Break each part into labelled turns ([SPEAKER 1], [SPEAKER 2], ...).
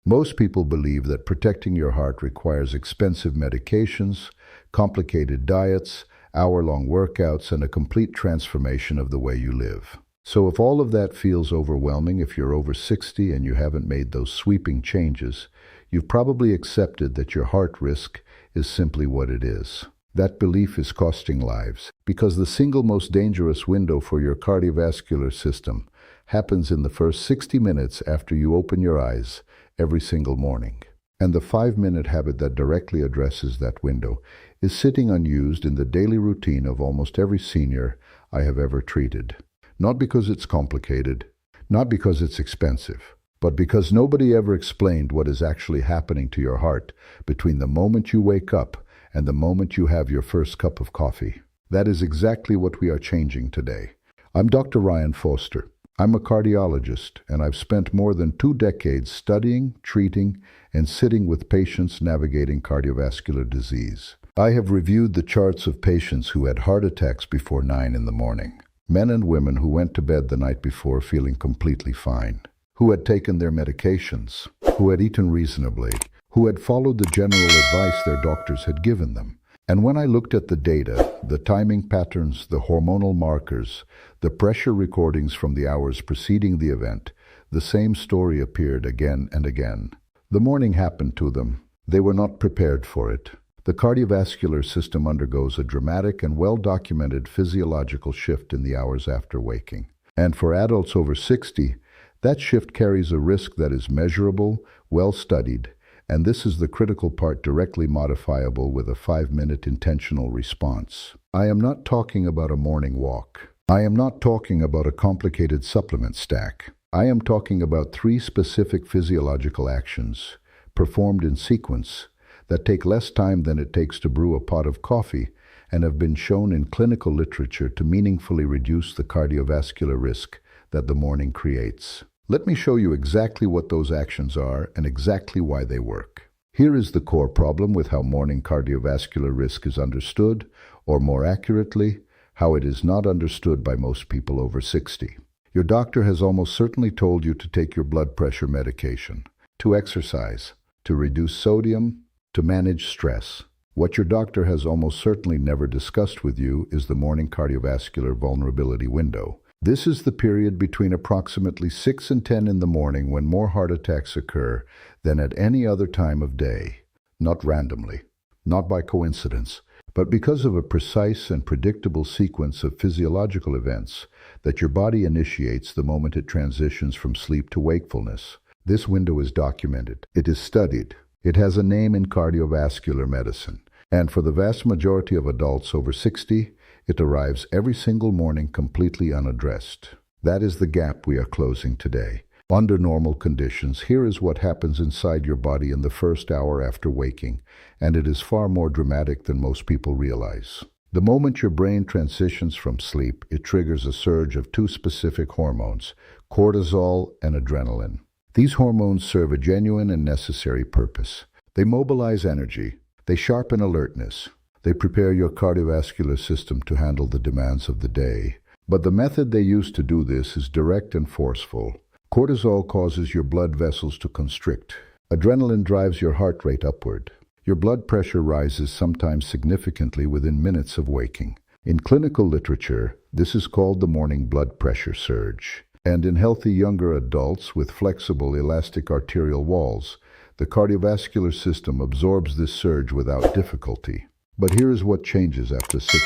[SPEAKER 1] Most people believe that protecting your heart requires expensive medications, complicated diets, hour-long workouts, and a complete transformation of the way you live. So if all of that feels overwhelming, if you're over 60 and you haven't made those sweeping changes, you've probably accepted that your heart risk is simply what it is. That belief is costing lives, because the single most dangerous window for your cardiovascular system happens in the first 60 minutes after you open your eyes every single morning. And the 5-minute habit that directly addresses that window is sitting unused in the daily routine of almost every senior I have ever treated. Not because it's complicated, not because it's expensive, but because nobody ever explained what is actually happening to your heart between the moment you wake up and the moment you have your first cup of coffee. That is exactly what we are changing today. I'm Dr. Ryan Foster. I'm a cardiologist, and I've spent more than 2 decades studying, treating, and sitting with patients navigating cardiovascular disease. I have reviewed the charts of patients who had heart attacks before 9 in the morning. Men and women who went to bed the night before feeling completely fine, who had taken their medications, who had eaten reasonably, who had followed the general advice their doctors had given them. And when I looked at the data, the timing patterns, the hormonal markers, the pressure recordings from the hours preceding the event, the same story appeared again and again. The morning happened to them. They were not prepared for it. The cardiovascular system undergoes a dramatic and well-documented physiological shift in the hours after waking. And for adults over 60, that shift carries a risk that is measurable, well-studied, and this is the critical part, directly modifiable with a 5-minute intentional response. I am not talking about a morning walk. I am not talking about a complicated supplement stack. I am talking about 3 specific physiological actions, performed in sequence, that take less time than it takes to brew a pot of coffee and have been shown in clinical literature to meaningfully reduce the cardiovascular risk that the morning creates. Let me show you exactly what those actions are and exactly why they work. Here is the core problem with how morning cardiovascular risk is understood, or more accurately, how it is not understood by most people over 60. Your doctor has almost certainly told you to take your blood pressure medication, to exercise, to reduce sodium, to manage stress. What your doctor has almost certainly never discussed with you is the morning cardiovascular vulnerability window. This is the period between approximately 6 and 10 in the morning when more heart attacks occur than at any other time of day. Not randomly, not by coincidence, but because of a precise and predictable sequence of physiological events that your body initiates the moment it transitions from sleep to wakefulness. This window is documented. It is studied. It has a name in cardiovascular medicine. And for the vast majority of adults over 60, it arrives every single morning completely unaddressed. That is the gap we are closing today. Under normal conditions, here is what happens inside your body in the first hour after waking, and it is far more dramatic than most people realize. The moment your brain transitions from sleep, it triggers a surge of 2 specific hormones, cortisol and adrenaline. These hormones serve a genuine and necessary purpose. They mobilize energy. They sharpen alertness. They prepare your cardiovascular system to handle the demands of the day. But the method they use to do this is direct and forceful. Cortisol causes your blood vessels to constrict. Adrenaline drives your heart rate upward. Your blood pressure rises, sometimes significantly, within minutes of waking. In clinical literature, this is called the morning blood pressure surge. And in healthy younger adults with flexible, elastic arterial walls, the cardiovascular system absorbs this surge without difficulty. But here is what changes after 60.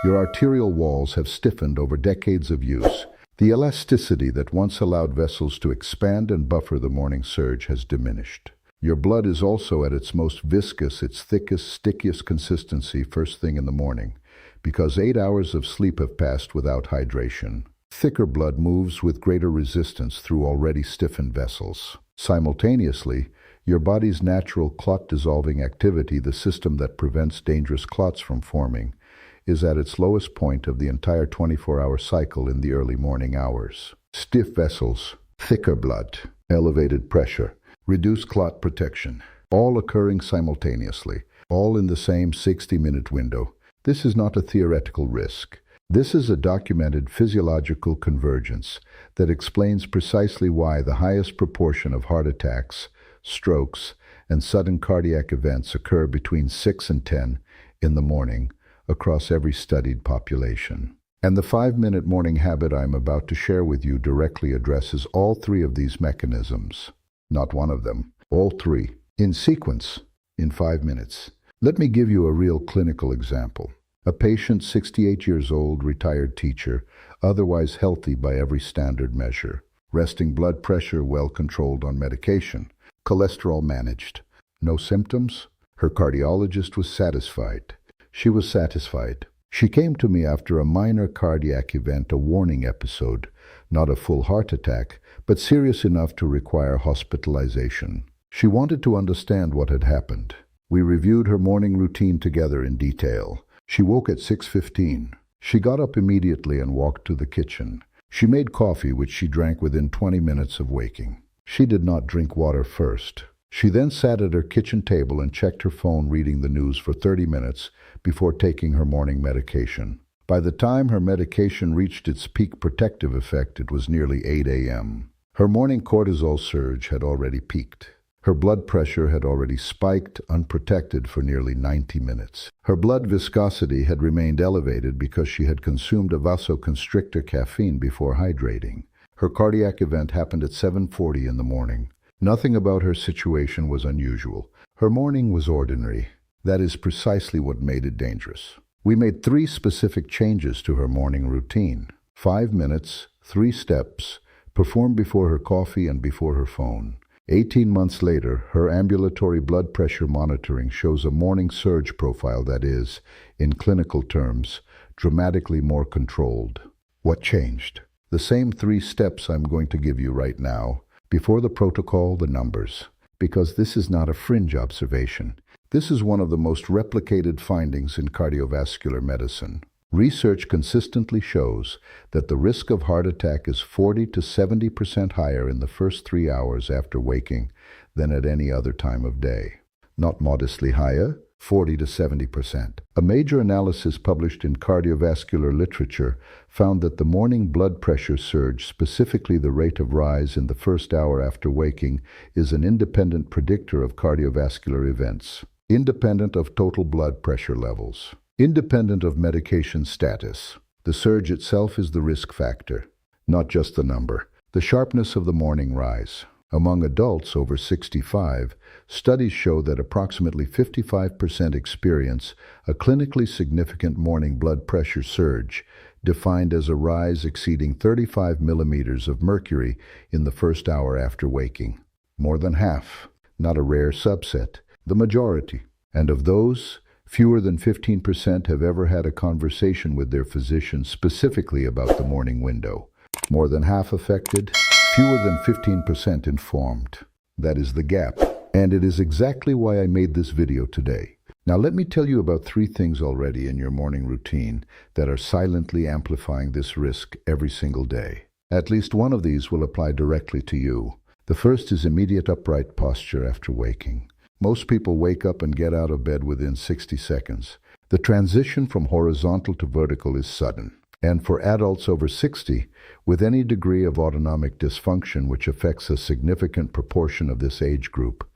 [SPEAKER 1] Your arterial walls have stiffened over decades of use. The elasticity that once allowed vessels to expand and buffer the morning surge has diminished. Your blood is also at its most viscous, its thickest, stickiest consistency first thing in the morning, because 8 hours of sleep have passed without hydration. Thicker blood moves with greater resistance through already stiffened vessels. Simultaneously, your body's natural clot-dissolving activity, the system that prevents dangerous clots from forming, is at its lowest point of the entire 24-hour cycle in the early morning hours. Stiff vessels, thicker blood, elevated pressure, reduced clot protection, all occurring simultaneously, all in the same 60-minute window. This is not a theoretical risk. This is a documented physiological convergence that explains precisely why the highest proportion of heart attacks strokes, and sudden cardiac events occur between 6 and 10 in the morning across every studied population. And the 5-minute morning habit I'm about to share with you directly addresses all three of these mechanisms. Not one of them, all three, in sequence, in 5 minutes. Let me give you a real clinical example. A patient, 68 years old, retired teacher, otherwise healthy by every standard measure. Resting blood pressure well controlled on medication. Cholesterol managed. No symptoms? Her cardiologist was satisfied. She was satisfied. She came to me after a minor cardiac event, a warning episode, not a full heart attack, but serious enough to require hospitalization. She wanted to understand what had happened. We reviewed her morning routine together in detail. She woke at 6:15. She got up immediately and walked to the kitchen. She made coffee, which she drank within 20 minutes of waking. She did not drink water first. She then sat at her kitchen table and checked her phone, reading the news for 30 minutes before taking her morning medication. By the time her medication reached its peak protective effect, it was nearly 8 a.m. Her morning cortisol surge had already peaked. Her blood pressure had already spiked, unprotected, for nearly 90 minutes. Her blood viscosity had remained elevated because she had consumed a vasoconstrictor, caffeine, before hydrating. Her cardiac event happened at 7:40 in the morning. Nothing about her situation was unusual. Her morning was ordinary. That is precisely what made it dangerous. We made 3 specific changes to her morning routine. 5 minutes, 3 steps, performed before her coffee and before her phone. 18 months later, her ambulatory blood pressure monitoring shows a morning surge profile that is, in clinical terms, dramatically more controlled. What changed? The same 3 steps I'm going to give you right now. Before the protocol, the numbers. Because this is not a fringe observation. This is one of the most replicated findings in cardiovascular medicine. Research consistently shows that the risk of heart attack is 40 to 70% higher in the first 3 hours after waking than at any other time of day. Not modestly higher, 40 to 70%. A major analysis published in cardiovascular literature found that the morning blood pressure surge, specifically the rate of rise in the first hour after waking, is an independent predictor of cardiovascular events, independent of total blood pressure levels. Independent of medication status, the surge itself is the risk factor, not just the number. The sharpness of the morning rise. Among adults over 65, studies show that approximately 55% experience a clinically significant morning blood pressure surge, defined as a rise exceeding 35 millimeters of mercury in the first hour after waking. More than half, not a rare subset, the majority. And of those, fewer than 15% have ever had a conversation with their physician specifically about the morning window. More than half affected, fewer than 15% informed. That is the gap. And it is exactly why I made this video today. Now let me tell you about 3 things already in your morning routine that are silently amplifying this risk every single day. At least one of these will apply directly to you. The first is immediate upright posture after waking. Most people wake up and get out of bed within 60 seconds. The transition from horizontal to vertical is sudden. And for adults over 60, with any degree of autonomic dysfunction which affects a significant proportion of this age group,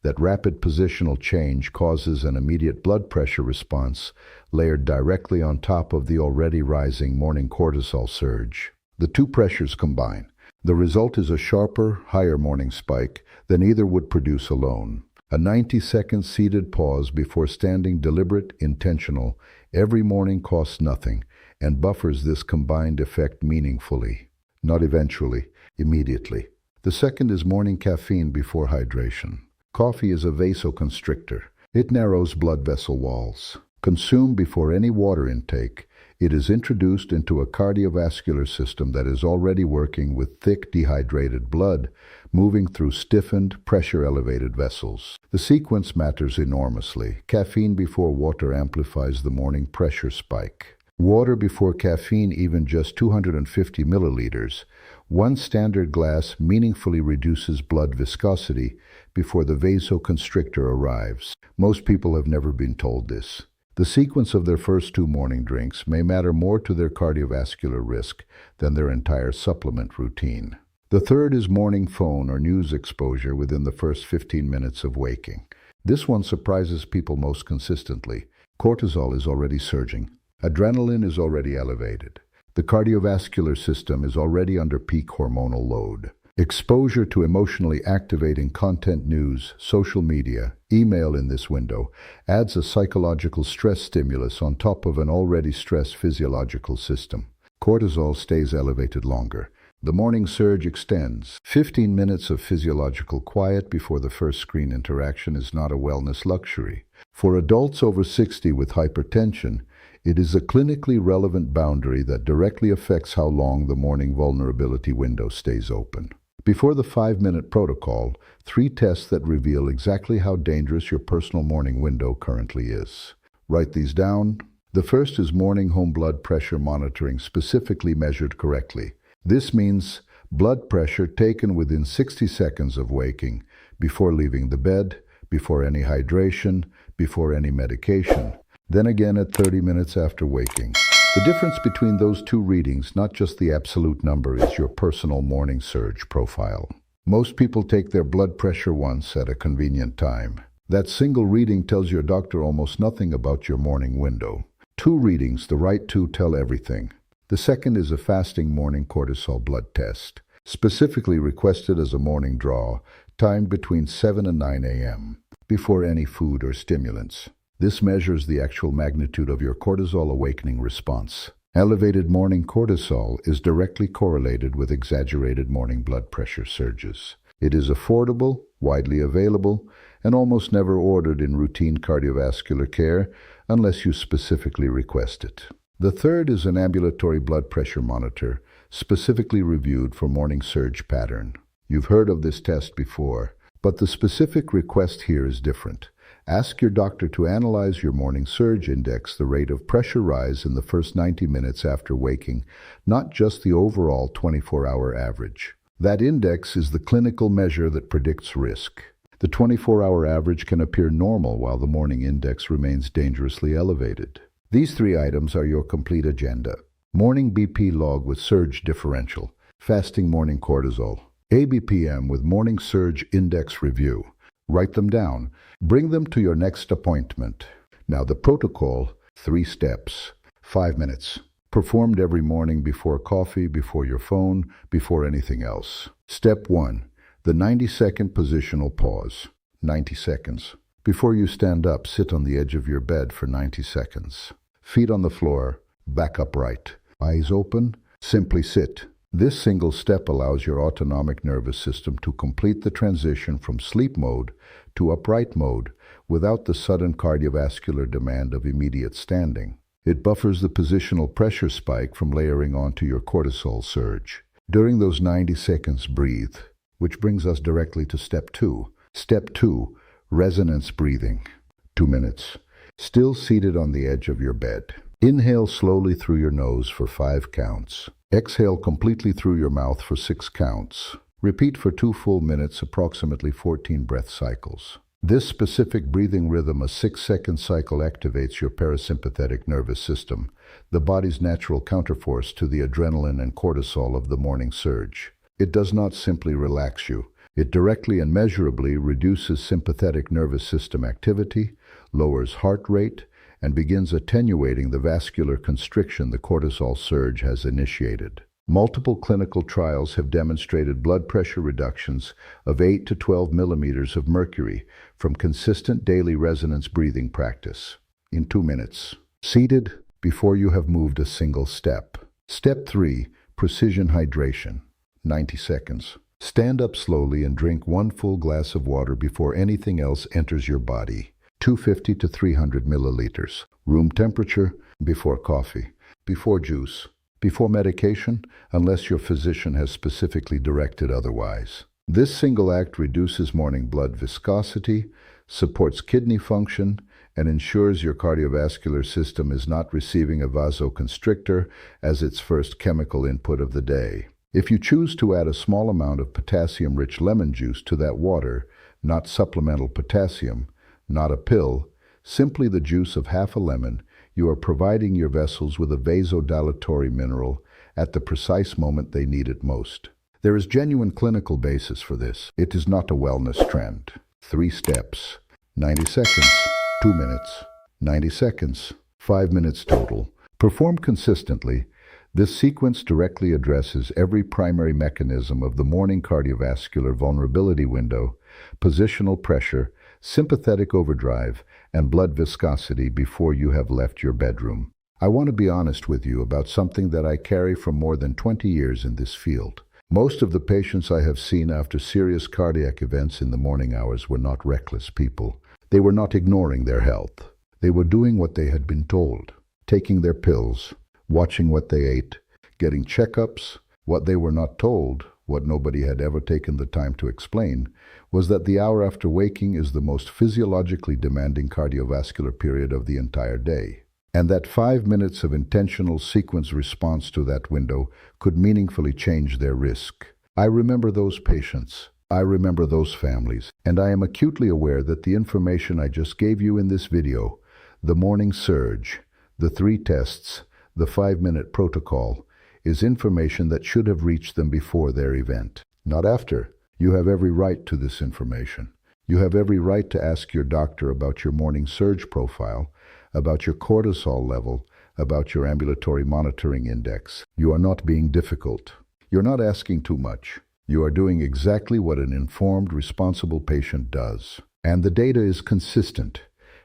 [SPEAKER 1] that rapid positional change causes an immediate blood pressure response layered directly on top of the already rising morning cortisol surge. The 2 pressures combine. The result is a sharper, higher morning spike than either would produce alone. A 90-second seated pause before standing, deliberate, intentional, every morning costs nothing and buffers this combined effect meaningfully. Not eventually, immediately. The second is morning caffeine before hydration. Coffee is a vasoconstrictor. It narrows blood vessel walls. Consumed before any water intake, it is introduced into a cardiovascular system that is already working with thick, dehydrated blood, moving through stiffened, pressure-elevated vessels. The sequence matters enormously. Caffeine before water amplifies the morning pressure spike. Water before caffeine, even just 250 milliliters. 1 standard glass meaningfully reduces blood viscosity before the vasoconstrictor arrives. Most people have never been told this. The sequence of their first 2 morning drinks may matter more to their cardiovascular risk than their entire supplement routine. The third is morning phone or news exposure within the first 15 minutes of waking. This one surprises people most consistently. Cortisol is already surging. Adrenaline is already elevated. The cardiovascular system is already under peak hormonal load. Exposure to emotionally activating content, news, social media, email in this window adds a psychological stress stimulus on top of an already stressed physiological system. Cortisol stays elevated longer. The morning surge extends. 15 minutes of physiological quiet before the first screen interaction is not a wellness luxury. For adults over 60 with hypertension, it is a clinically relevant boundary that directly affects how long the morning vulnerability window stays open. Before the 5-minute protocol, 3 tests that reveal exactly how dangerous your personal morning window currently is. Write these down. The first is morning home blood pressure monitoring, specifically measured correctly. This means blood pressure taken within 60 seconds of waking, before leaving the bed, before any hydration, before any medication, then again at 30 minutes after waking. The difference between those 2 readings, not just the absolute number, is your personal morning surge profile. Most people take their blood pressure once at a convenient time. That single reading tells your doctor almost nothing about your morning window. 2 readings, the right 2, tell everything. The second is a fasting morning cortisol blood test, specifically requested as a morning draw, timed between 7 and 9 a.m., before any food or stimulants. This measures the actual magnitude of your cortisol awakening response. Elevated morning cortisol is directly correlated with exaggerated morning blood pressure surges. It is affordable, widely available, and almost never ordered in routine cardiovascular care unless you specifically request it. The third is an ambulatory blood pressure monitor, specifically reviewed for morning surge pattern. You've heard of this test before, but the specific request here is different. Ask your doctor to analyze your morning surge index, the rate of pressure rise in the first 90 minutes after waking, not just the overall 24-hour average. That index is the clinical measure that predicts risk. The 24-hour average can appear normal while the morning index remains dangerously elevated. These 3 items are your complete agenda. Morning BP log with surge differential, fasting morning cortisol, ABPM with morning surge index review. Write them down. Bring them to your next appointment. Now the protocol, 3 steps, 5 minutes. Performed every morning before coffee, before your phone, before anything else. Step 1, the 90-second positional pause. 90 seconds. Before you stand up, sit on the edge of your bed for 90 seconds. Feet on the floor, back upright. Eyes open, simply sit. This single step allows your autonomic nervous system to complete the transition from sleep mode to upright mode without the sudden cardiovascular demand of immediate standing. It buffers the positional pressure spike from layering onto your cortisol surge. During those 90 seconds, breathe, which brings us directly to step 2. Step 2, resonance breathing. 2 minutes. Still seated on the edge of your bed. Inhale slowly through your nose for 5 counts. Exhale completely through your mouth for 6 counts. Repeat for 2 full minutes, approximately 14 breath cycles. This specific breathing rhythm, a 6-second cycle, activates your parasympathetic nervous system, the body's natural counterforce to the adrenaline and cortisol of the morning surge. It does not simply relax you. It directly and measurably reduces sympathetic nervous system activity, lowers heart rate, and begins attenuating the vascular constriction the cortisol surge has initiated. Multiple clinical trials have demonstrated blood pressure reductions of 8 to 12 millimeters of mercury from consistent daily resonance breathing practice in 2 minutes. Seated, before you have moved a single step. Step 3, precision hydration. 90 seconds. Stand up slowly and drink 1 full glass of water before anything else enters your body. 250 to 300 milliliters. Room temperature, before coffee, before juice, before medication, unless your physician has specifically directed otherwise. This single act reduces morning blood viscosity, supports kidney function, and ensures your cardiovascular system is not receiving a vasoconstrictor as its first chemical input of the day. If you choose to add a small amount of potassium-rich lemon juice to that water, not supplemental potassium, not a pill, simply the juice of half a lemon, you are providing your vessels with a vasodilatory mineral at the precise moment they need it most. There is genuine clinical basis for this. It is not a wellness trend. 3 steps, 90 seconds, 2 minutes, 90 seconds, 5 minutes total. Performed consistently, this sequence directly addresses every primary mechanism of the morning cardiovascular vulnerability window: positional pressure, sympathetic overdrive, and blood viscosity before you have left your bedroom. I want to be honest with you about something that I carry from more than 20 years in this field. Most of the patients I have seen after serious cardiac events in the morning hours were not reckless people. They were not ignoring their health. They were doing what they had been told, taking their pills, watching what they ate, getting checkups. What they were not told, what nobody had ever taken the time to explain, was that the hour after waking is the most physiologically demanding cardiovascular period of the entire day, and that 5 minutes of intentional sequence response to that window could meaningfully change their risk. I remember those patients. I remember those families, and I am acutely aware that the information I just gave you in this video, the morning surge, the 3 tests, the 5-minute protocol, is information that should have reached them before their event, not after. You have every right to this information. You have every right to ask your doctor about your morning surge profile, about your cortisol level, about your ambulatory monitoring index. You are not being difficult. You're not asking too much. You are doing exactly what an informed, responsible patient does. And the data is consistent.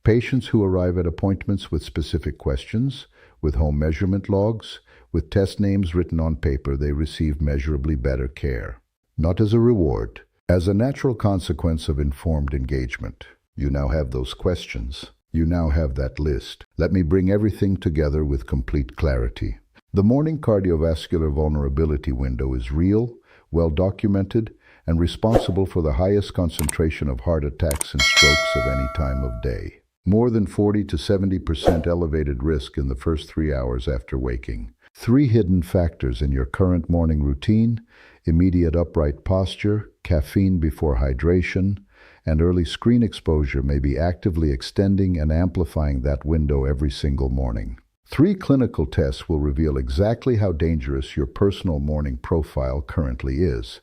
[SPEAKER 1] Patients who arrive at appointments with specific questions, with home measurement logs, with test names written on paper, they receive measurably better care. Not as a reward, as a natural consequence of informed engagement. You now have those questions. You now have that list. Let me bring everything together with complete clarity. The morning cardiovascular vulnerability window is real, well documented, and responsible for the highest concentration of heart attacks and strokes of any time of day. More than 40 to 70% elevated risk in the first 3 hours after waking. 3 hidden factors in your current morning routine: immediate upright posture, caffeine before hydration, and early screen exposure may be actively extending and amplifying that window every single morning. 3 clinical tests will reveal exactly how dangerous your personal morning profile currently is: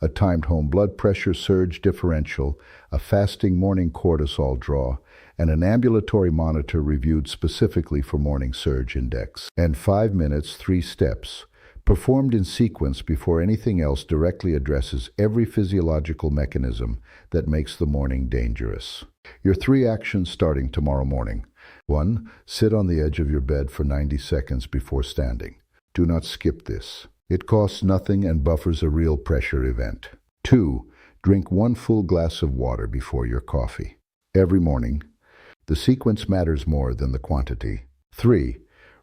[SPEAKER 1] a timed home blood pressure surge differential, a fasting morning cortisol draw, and an ambulatory monitor reviewed specifically for morning surge index. And 5 minutes, 3 steps, performed in sequence before anything else, directly addresses every physiological mechanism that makes the morning dangerous. Your 3 actions starting tomorrow morning. 1. Sit on the edge of your bed for 90 seconds before standing. Do not skip this. It costs nothing and buffers a real pressure event. 2. Drink 1 full glass of water before your coffee. Every morning. The sequence matters more than the quantity. 3.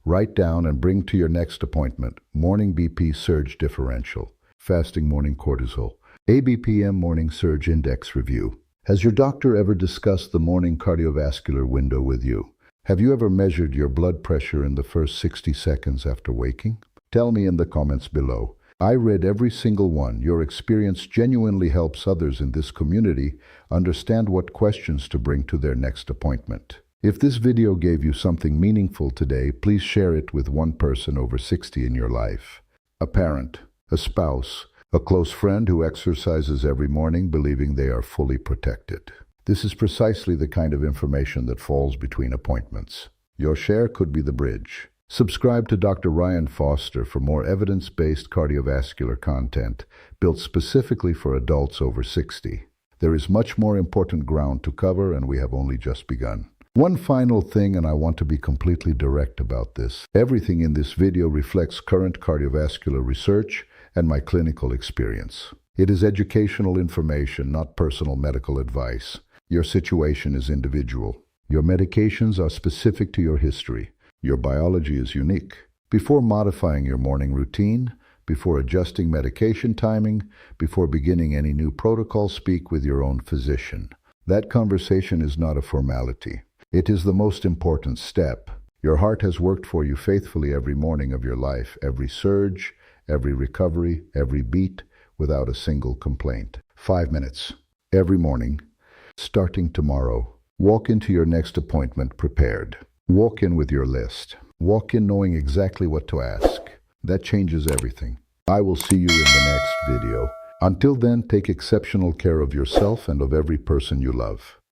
[SPEAKER 1] Write down and bring to your next appointment: morning BP surge differential, fasting morning cortisol, ABPM morning surge index review. Has your doctor ever discussed the morning cardiovascular window with you? Have you ever measured your blood pressure in the first 60 seconds after waking? Tell me in the comments below. I read every single one. Your experience genuinely helps others in this community understand what questions to bring to their next appointment. If this video gave you something meaningful today, please share it with one person over 60 in your life. A parent, a spouse, a close friend who exercises every morning believing they are fully protected. This is precisely the kind of information that falls between appointments. Your share could be the bridge. Subscribe to Dr. Ryan Foster for more evidence-based cardiovascular content built specifically for adults over 60. There is much more important ground to cover, and we have only just begun. One final thing, and I want to be completely direct about this. Everything in this video reflects current cardiovascular research and my clinical experience. It is educational information, not personal medical advice. Your situation is individual. Your medications are specific to your history. Your biology is unique. Before modifying your morning routine, before adjusting medication timing, before beginning any new protocol, speak with your own physician. That conversation is not a formality. It is the most important step. Your heart has worked for you faithfully every morning of your life, every surge, every recovery, every beat, without a single complaint. 5 minutes. Every morning, starting tomorrow. Walk into your next appointment prepared. Walk in with your list. Walk in knowing exactly what to ask. That changes everything. I will see you in the next video. Until then, take exceptional care of yourself and of every person you love.